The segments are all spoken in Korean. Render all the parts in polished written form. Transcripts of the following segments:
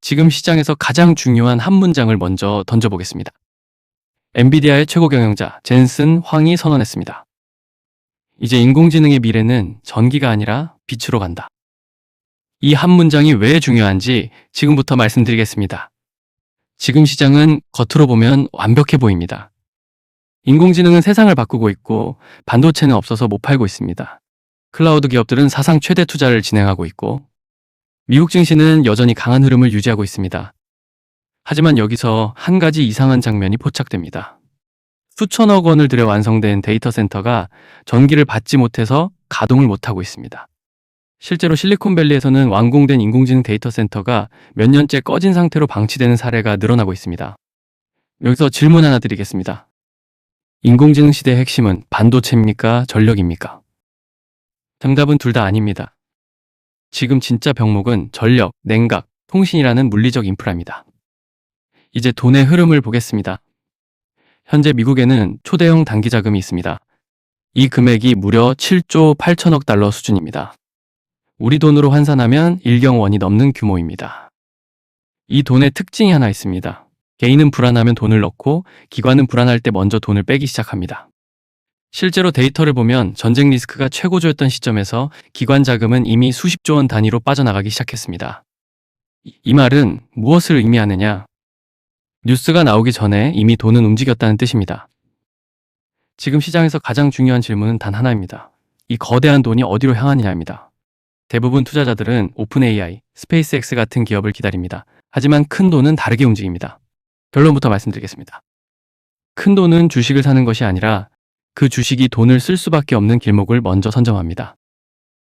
지금 시장에서 가장 중요한 한 문장을 먼저 던져보겠습니다. 엔비디아의 최고 경영자 젠슨 황이 선언했습니다. 이제 인공지능의 미래는 전기가 아니라 빛으로 간다. 이 한 문장이 왜 중요한지 지금부터 말씀드리겠습니다. 지금 시장은 겉으로 보면 완벽해 보입니다. 인공지능은 세상을 바꾸고 있고 반도체는 없어서 못 팔고 있습니다. 클라우드 기업들은 사상 최대 투자를 진행하고 있고 미국 증시는 여전히 강한 흐름을 유지하고 있습니다. 하지만 여기서 한 가지 이상한 장면이 포착됩니다. 수천억 원을 들여 완성된 데이터 센터가 전기를 받지 못해서 가동을 못하고 있습니다. 실제로 실리콘밸리에서는 완공된 인공지능 데이터 센터가 몇 년째 꺼진 상태로 방치되는 사례가 늘어나고 있습니다. 여기서 질문 하나 드리겠습니다. 인공지능 시대의 핵심은 반도체입니까? 전력입니까? 정답은 둘 다 아닙니다. 지금 진짜 병목은 전력, 냉각, 통신이라는 물리적 인프라입니다. 이제 돈의 흐름을 보겠습니다. 현재 미국에는 초대형 단기 자금이 있습니다. 이 금액이 무려 7조 8천억 달러 수준입니다. 우리 돈으로 환산하면 1경 원이 넘는 규모입니다. 이 돈의 특징이 하나 있습니다. 개인은 불안하면 돈을 넣고 기관은 불안할 때 먼저 돈을 빼기 시작합니다. 실제로 데이터를 보면 전쟁 리스크가 최고조였던 시점에서 기관 자금은 이미 수십조 원 단위로 빠져나가기 시작했습니다. 이 말은 무엇을 의미하느냐? 뉴스가 나오기 전에 이미 돈은 움직였다는 뜻입니다. 지금 시장에서 가장 중요한 질문은 단 하나입니다. 이 거대한 돈이 어디로 향하느냐입니다. 대부분 투자자들은 오픈 AI, 스페이스X 같은 기업을 기다립니다. 하지만 큰 돈은 다르게 움직입니다. 결론부터 말씀드리겠습니다. 큰 돈은 주식을 사는 것이 아니라 그 주식이 돈을 쓸 수밖에 없는 길목을 먼저 선점합니다.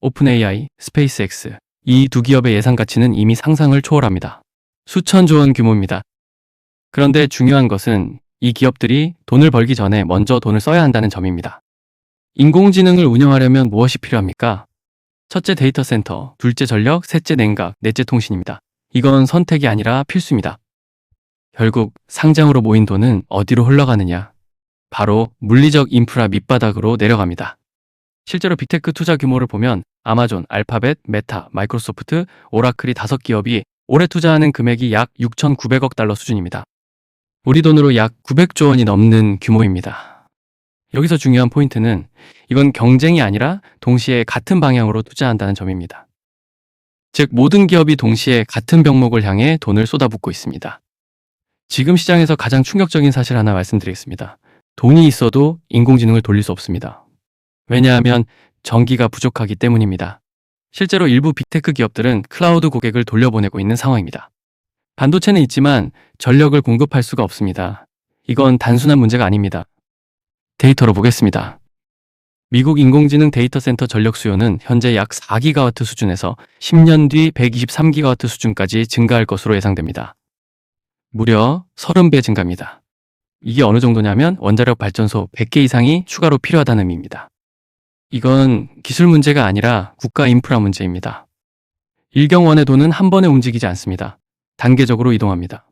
오픈 AI, 스페이스X, 이 두 기업의 예상 가치는 이미 상상을 초월합니다. 수천조 원 규모입니다. 그런데 중요한 것은 이 기업들이 돈을 벌기 전에 먼저 돈을 써야 한다는 점입니다. 인공지능을 운영하려면 무엇이 필요합니까? 첫째 데이터 센터, 둘째 전력, 셋째 냉각, 넷째 통신입니다. 이건 선택이 아니라 필수입니다. 결국 상장으로 모인 돈은 어디로 흘러가느냐? 바로 물리적 인프라 밑바닥으로 내려갑니다. 실제로 빅테크 투자 규모를 보면 아마존, 알파벳, 메타, 마이크로소프트, 오라클이 5기업이 올해 투자하는 금액이 약 6,900억 달러 수준입니다. 우리 돈으로 약 900조 원이 넘는 규모입니다. 여기서 중요한 포인트는 이건 경쟁이 아니라 동시에 같은 방향으로 투자한다는 점입니다. 즉 모든 기업이 동시에 같은 병목을 향해 돈을 쏟아붓고 있습니다. 지금 시장에서 가장 충격적인 사실 하나 말씀드리겠습니다. 돈이 있어도 인공지능을 돌릴 수 없습니다. 왜냐하면 전기가 부족하기 때문입니다. 실제로 일부 빅테크 기업들은 클라우드 고객을 돌려보내고 있는 상황입니다. 반도체는 있지만 전력을 공급할 수가 없습니다. 이건 단순한 문제가 아닙니다. 데이터로 보겠습니다. 미국 인공지능 데이터 센터 전력 수요는 현재 약 4기가와트 수준에서 10년 뒤 123기가와트 수준까지 증가할 것으로 예상됩니다. 무려 30배 증가입니다. 이게 어느 정도냐면 원자력 발전소 100개 이상이 추가로 필요하다는 의미입니다. 이건 기술 문제가 아니라 국가 인프라 문제입니다. 일경원의 돈은 한 번에 움직이지 않습니다. 단계적으로 이동합니다.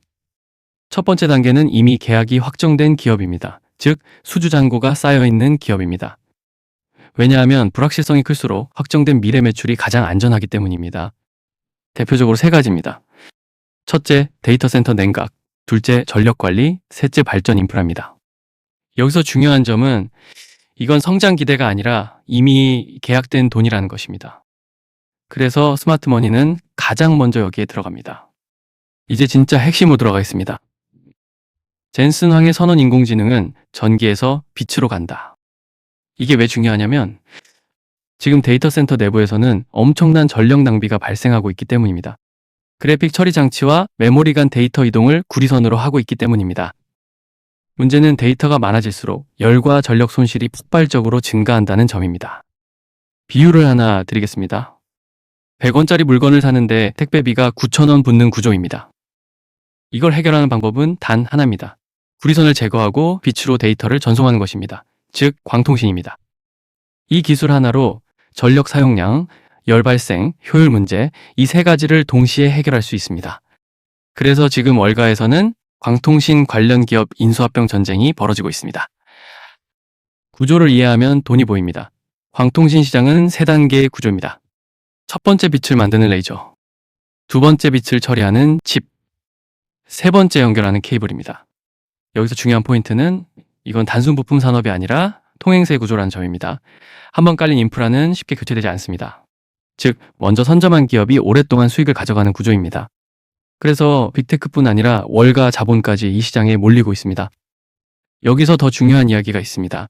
첫 번째 단계는 이미 계약이 확정된 기업입니다. 즉 수주잔고가 쌓여있는 기업입니다. 왜냐하면 불확실성이 클수록 확정된 미래 매출이 가장 안전하기 때문입니다. 대표적으로 3가지입니다. 첫째, 데이터 센터 냉각. 둘째, 전력관리. 셋째, 발전 인프라입니다. 여기서 중요한 점은 이건 성장 기대가 아니라 이미 계약된 돈이라는 것입니다. 그래서 스마트머니는 가장 먼저 여기에 들어갑니다. 이제 진짜 핵심으로 들어가겠습니다. 젠슨 황의 선언 인공지능은 전기에서 빛으로 간다. 이게 왜 중요하냐면 지금 데이터 센터 내부에서는 엄청난 전력 낭비가 발생하고 있기 때문입니다. 그래픽 처리 장치와 메모리 간 데이터 이동을 구리선으로 하고 있기 때문입니다. 문제는 데이터가 많아질수록 열과 전력 손실이 폭발적으로 증가한다는 점입니다. 비유를 하나 드리겠습니다. 100원짜리 물건을 사는데 택배비가 9,000원 붙는 구조입니다. 이걸 해결하는 방법은 단 하나입니다. 구리선을 제거하고 빛으로 데이터를 전송하는 것입니다. 즉 광통신입니다. 이 기술 하나로 전력 사용량, 열 발생, 효율 문제 이 3가지를 동시에 해결할 수 있습니다. 그래서 지금 월가에서는 광통신 관련 기업 인수합병 전쟁이 벌어지고 있습니다. 구조를 이해하면 돈이 보입니다. 광통신 시장은 3단계의 구조입니다. 첫 번째 빛을 만드는 레이저. 두 번째 빛을 처리하는 칩, 세 번째 연결하는 케이블입니다. 여기서 중요한 포인트는 이건 단순 부품 산업이 아니라 통행세 구조라는 점입니다. 한번 깔린 인프라는 쉽게 교체되지 않습니다. 즉, 먼저 선점한 기업이 오랫동안 수익을 가져가는 구조입니다. 그래서 빅테크뿐 아니라 월가 자본까지 이 시장에 몰리고 있습니다. 여기서 더 중요한 이야기가 있습니다.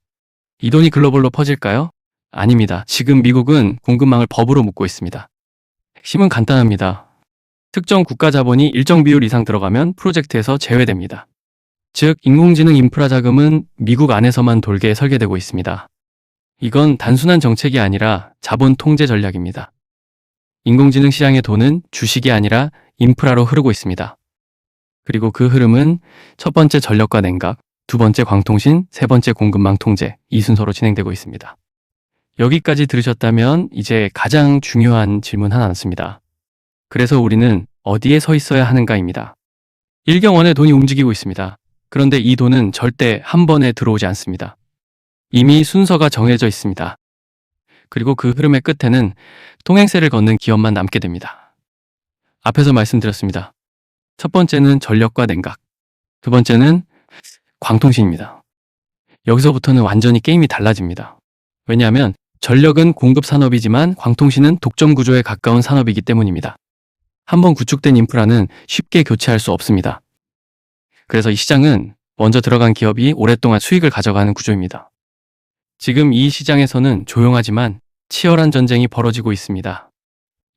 이 돈이 글로벌로 퍼질까요? 아닙니다. 지금 미국은 공급망을 법으로 묶고 있습니다. 핵심은 간단합니다. 특정 국가 자본이 일정 비율 이상 들어가면 프로젝트에서 제외됩니다. 즉, 인공지능 인프라 자금은 미국 안에서만 돌게 설계되고 있습니다. 이건 단순한 정책이 아니라 자본 통제 전략입니다. 인공지능 시장의 돈은 주식이 아니라 인프라로 흐르고 있습니다. 그리고 그 흐름은 첫 번째 전력과 냉각, 두 번째 광통신, 세 번째 공급망 통제, 이 순서로 진행되고 있습니다. 여기까지 들으셨다면 이제 가장 중요한 질문 하나 남습니다. 그래서 우리는 어디에 서 있어야 하는가입니다. 일경원의 돈이 움직이고 있습니다. 그런데 이 돈은 절대 한 번에 들어오지 않습니다. 이미 순서가 정해져 있습니다. 그리고 그 흐름의 끝에는 통행세를 걷는 기업만 남게 됩니다. 앞에서 말씀드렸습니다. 첫 번째는 전력과 냉각, 두 번째는 광통신입니다. 여기서부터는 완전히 게임이 달라집니다. 왜냐하면 전력은 공급 산업이지만 광통신은 독점 구조에 가까운 산업이기 때문입니다. 한번 구축된 인프라는 쉽게 교체할 수 없습니다. 그래서 이 시장은 먼저 들어간 기업이 오랫동안 수익을 가져가는 구조입니다. 지금 이 시장에서는 조용하지만 치열한 전쟁이 벌어지고 있습니다.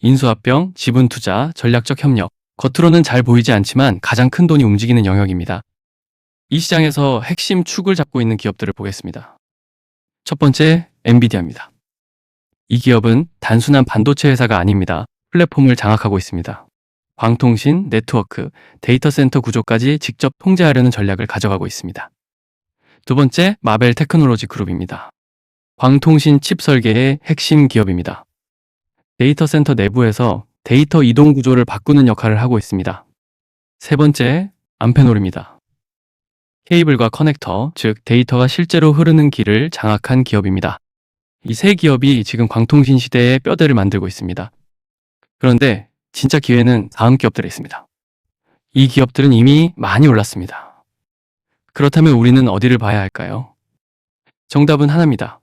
인수합병, 지분 투자, 전략적 협력, 겉으로는 잘 보이지 않지만 가장 큰 돈이 움직이는 영역입니다. 이 시장에서 핵심 축을 잡고 있는 기업들을 보겠습니다. 첫 번째, 엔비디아입니다. 이 기업은 단순한 반도체 회사가 아닙니다. 플랫폼을 장악하고 있습니다. 광통신, 네트워크, 데이터 센터 구조까지 직접 통제하려는 전략을 가져가고 있습니다. 두 번째, 마벨 테크놀로지 그룹입니다. 광통신 칩 설계의 핵심 기업입니다. 데이터 센터 내부에서 데이터 이동 구조를 바꾸는 역할을 하고 있습니다. 세 번째, 암페놀입니다. 케이블과 커넥터, 즉 데이터가 실제로 흐르는 길을 장악한 기업입니다. 이 세 기업이 지금 광통신 시대의 뼈대를 만들고 있습니다. 그런데 진짜 기회는 다음 기업들에 있습니다. 이 기업들은 이미 많이 올랐습니다. 그렇다면 우리는 어디를 봐야 할까요? 정답은 하나입니다.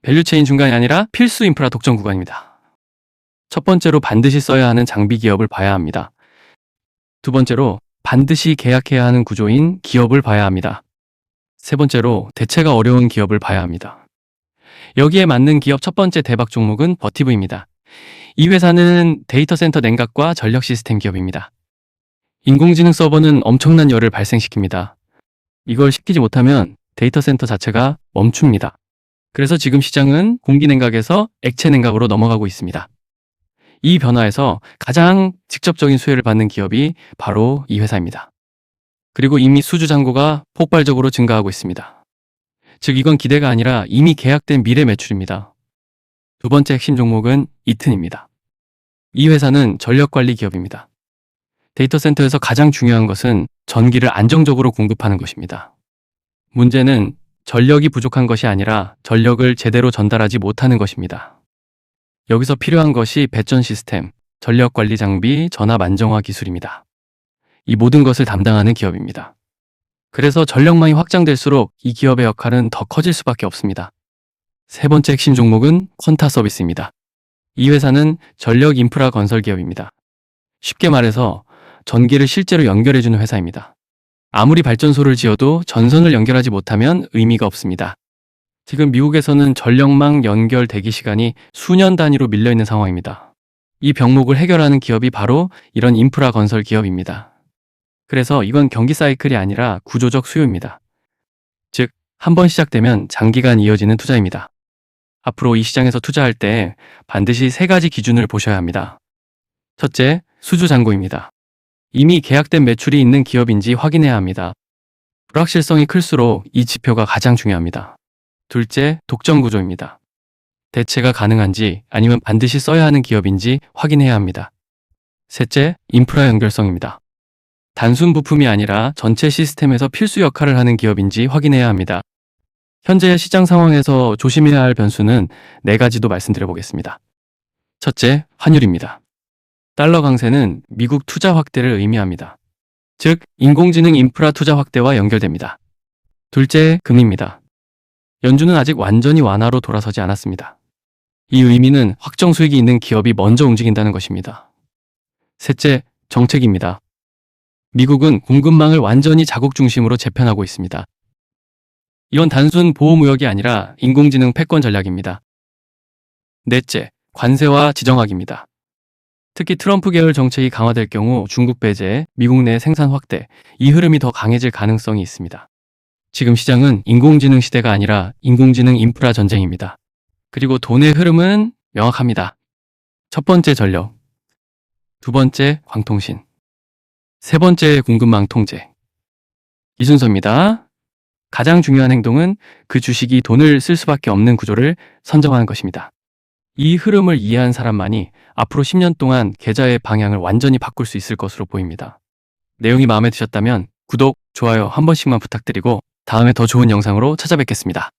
밸류체인 중간이 아니라 필수 인프라 독점 구간입니다. 첫 번째로 반드시 써야 하는 장비 기업을 봐야 합니다. 두 번째로 반드시 계약해야 하는 구조인 기업을 봐야 합니다. 세 번째로 대체가 어려운 기업을 봐야 합니다. 여기에 맞는 기업 첫 번째 대박 종목은 버티브입니다. 이 회사는 데이터 센터 냉각과 전력 시스템 기업입니다. 인공지능 서버는 엄청난 열을 발생시킵니다. 이걸 식히지 못하면 데이터 센터 자체가 멈춥니다. 그래서 지금 시장은 공기 냉각에서 액체 냉각으로 넘어가고 있습니다. 이 변화에서 가장 직접적인 수혜를 받는 기업이 바로 이 회사입니다. 그리고 이미 수주 잔고가 폭발적으로 증가하고 있습니다. 즉 이건 기대가 아니라 이미 계약된 미래 매출입니다. 두 번째 핵심 종목은 이튼입니다. 이 회사는 전력관리 기업입니다. 데이터 센터에서 가장 중요한 것은 전기를 안정적으로 공급하는 것입니다. 문제는 전력이 부족한 것이 아니라 전력을 제대로 전달하지 못하는 것입니다. 여기서 필요한 것이 배전 시스템, 전력 관리 장비, 전압 안정화 기술입니다. 이 모든 것을 담당하는 기업입니다. 그래서 전력망이 확장될수록 이 기업의 역할은 더 커질 수밖에 없습니다. 세 번째 핵심 종목은 퀀타 서비스입니다. 이 회사는 전력 인프라 건설 기업입니다. 쉽게 말해서 전기를 실제로 연결해주는 회사입니다. 아무리 발전소를 지어도 전선을 연결하지 못하면 의미가 없습니다. 지금 미국에서는 전력망 연결 대기 시간이 수년 단위로 밀려있는 상황입니다. 이 병목을 해결하는 기업이 바로 이런 인프라 건설 기업입니다. 그래서 이건 경기 사이클이 아니라 구조적 수요입니다. 즉, 한번 시작되면 장기간 이어지는 투자입니다. 앞으로 이 시장에서 투자할 때 반드시 세 가지 기준을 보셔야 합니다. 첫째, 수주 잔고입니다. 이미 계약된 매출이 있는 기업인지 확인해야 합니다. 불확실성이 클수록 이 지표가 가장 중요합니다. 둘째, 독점 구조입니다. 대체가 가능한지 아니면 반드시 써야 하는 기업인지 확인해야 합니다. 셋째, 인프라 연결성입니다. 단순 부품이 아니라 전체 시스템에서 필수 역할을 하는 기업인지 확인해야 합니다. 현재 시장 상황에서 조심해야 할 변수는 네 가지도 말씀드려 보겠습니다. 첫째, 환율입니다. 달러 강세는 미국 투자 확대를 의미합니다. 즉, 인공지능 인프라 투자 확대와 연결됩니다. 둘째, 금리입니다. 연준은 아직 완전히 완화로 돌아서지 않았습니다. 이 의미는 확정 수익이 있는 기업이 먼저 움직인다는 것입니다. 셋째, 정책입니다. 미국은 공급망을 완전히 자국 중심으로 재편하고 있습니다. 이건 단순 보호무역이 아니라 인공지능 패권 전략입니다. 넷째, 관세와 지정학입니다. 특히 트럼프 계열 정책이 강화될 경우 중국 배제, 미국 내 생산 확대, 이 흐름이 더 강해질 가능성이 있습니다. 지금 시장은 인공지능 시대가 아니라 인공지능 인프라 전쟁입니다. 그리고 돈의 흐름은 명확합니다. 첫 번째 전력, 두 번째 광통신, 세 번째 공급망 통제. 이 순서입니다. 가장 중요한 행동은 그 주식이 돈을 쓸 수밖에 없는 구조를 선정하는 것입니다. 이 흐름을 이해한 사람만이 앞으로 10년 동안 계좌의 방향을 완전히 바꿀 수 있을 것으로 보입니다. 내용이 마음에 드셨다면 구독, 좋아요 한 번씩만 부탁드리고 다음에 더 좋은 영상으로 찾아뵙겠습니다.